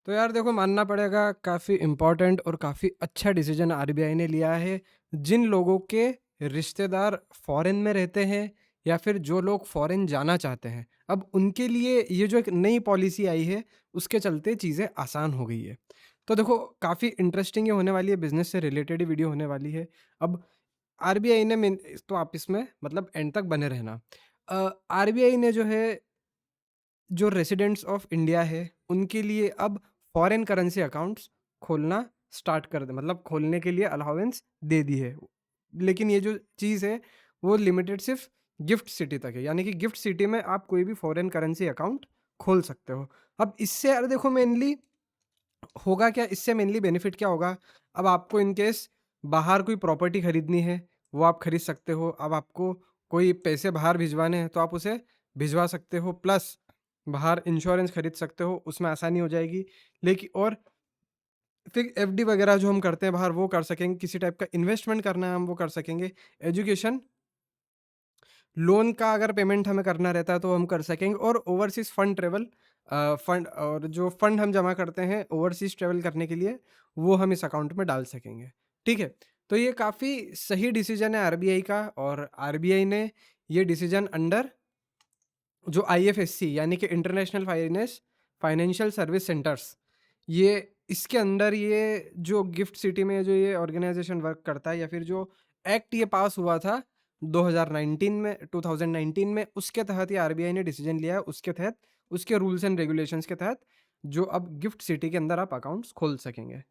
तो यार देखो, मानना पड़ेगा काफ़ी इम्पोर्टेंट और काफ़ी अच्छा डिसीजन आरबीआई ने लिया है। जिन लोगों के रिश्तेदार फॉरेन में रहते हैं या फिर जो लोग फॉरेन जाना चाहते हैं, अब उनके लिए ये जो एक नई पॉलिसी आई है, उसके चलते चीज़ें आसान हो गई है। तो देखो, काफ़ी इंटरेस्टिंग ये होने वाली है, बिज़नेस से रिलेटेड ही वीडियो होने वाली है। अब आरबीआई ने मेन तो आप इसमें मतलब एंड तक बने रहना। आरबीआई ने जो है, जो रेसिडेंट्स ऑफ इंडिया है, उनके लिए अब फॉरेन करेंसी अकाउंट्स खोलना स्टार्ट कर दे, मतलब खोलने के लिए अलाउंस दे दी है। लेकिन ये जो चीज़ है, वो लिमिटेड सिर्फ़ गिफ्ट सिटी तक है, यानी कि गिफ्ट सिटी में आप कोई भी फॉरेन करेंसी अकाउंट खोल सकते हो। अब इससे यार देखो, मेनली होगा क्या, इससे मेनली बेनिफिट क्या होगा? अब आपको इन केस बाहर कोई प्रॉपर्टी खरीदनी है, वो आप खरीद सकते हो। अब आपको कोई पैसे बाहर भिजवाने हैं, तो आप उसे भिजवा सकते हो। प्लस बाहर इंश्योरेंस खरीद सकते हो, उसमें आसानी हो जाएगी। लेकिन और फिर एफडी वगैरह जो हम करते हैं बाहर, वो कर सकेंगे। किसी टाइप का इन्वेस्टमेंट करना है, हम वो कर सकेंगे। एजुकेशन लोन का अगर पेमेंट हमें करना रहता है, तो हम कर सकेंगे। और ओवरसीज़ फंड ट्रैवल फंड, और जो फंड हम जमा करते हैं ओवरसीज़ ट्रैवल करने के लिए, वो हम इस अकाउंट में डाल सकेंगे। ठीक है? तो ये काफ़ी सही डिसीजन है आरबीआई का, और आरबीआई ने ये डिसीजन अंडर जो आईएफएससी, यानी कि इंटरनेशनल फाइनेंशियल सर्विस सेंटर्स, ये इसके अंदर ये जो गिफ्ट सिटी में जो ये ऑर्गेनाइजेशन वर्क करता है, या फिर जो एक्ट ये पास हुआ था 2019 में, उसके तहत ये आरबीआई ने डिसीजन लिया है। उसके तहत, उसके रूल्स एंड रेगुलेशंस के तहत, जो अब गिफ्ट सिटी के अंदर आप अकाउंट्स खोल सकेंगे।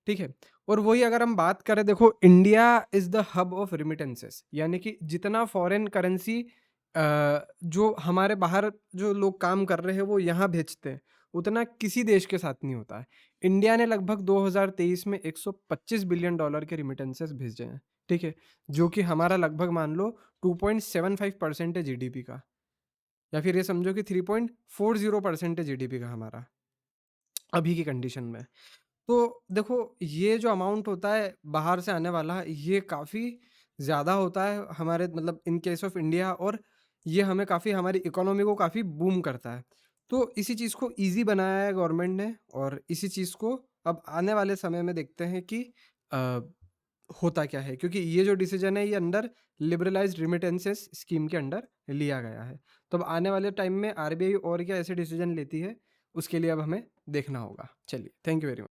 ठीक है? और वही अगर हम बात करें, देखो, India is the hub of remittances, यानी कि जितना फॉरेन करेंसी जो हमारे बाहर जो लोग काम कर रहे हैं वो यहाँ भेजते हैं, उतना किसी देश के साथ नहीं होता है। इंडिया ने लगभग 2023 में $125 बिलियन के रिमिटेंसेस भेजे हैं, ठीक है? जो कि हमारा लगभग मान लो 2.75% है जीडीपी का, या फिर ये समझो कि 3.40% है जीडीपी का हमारा, अभी की कंडीशन में। तो देखो, ये जो अमाउंट होता है बाहर से आने वाला, ये काफ़ी ज़्यादा होता है हमारे, मतलब इन केस ऑफ इंडिया, और ये हमें काफ़ी, हमारी इकोनॉमी को काफ़ी बूम करता है। तो इसी चीज़ को ईज़ी बनाया है गवर्नमेंट ने, और इसी चीज़ को अब आने वाले समय में देखते हैं कि अ, होता क्या है, क्योंकि ये जो डिसीजन है, ये अंडर लिबरलाइज्ड रेमिटेंसेस स्कीम के अंडर लिया गया है। तो अब आने वाले टाइम में आरबीआई और क्या ऐसे डिसीजन लेती है, उसके लिए अब हमें देखना होगा। चलिए, थैंक यू वेरी मच।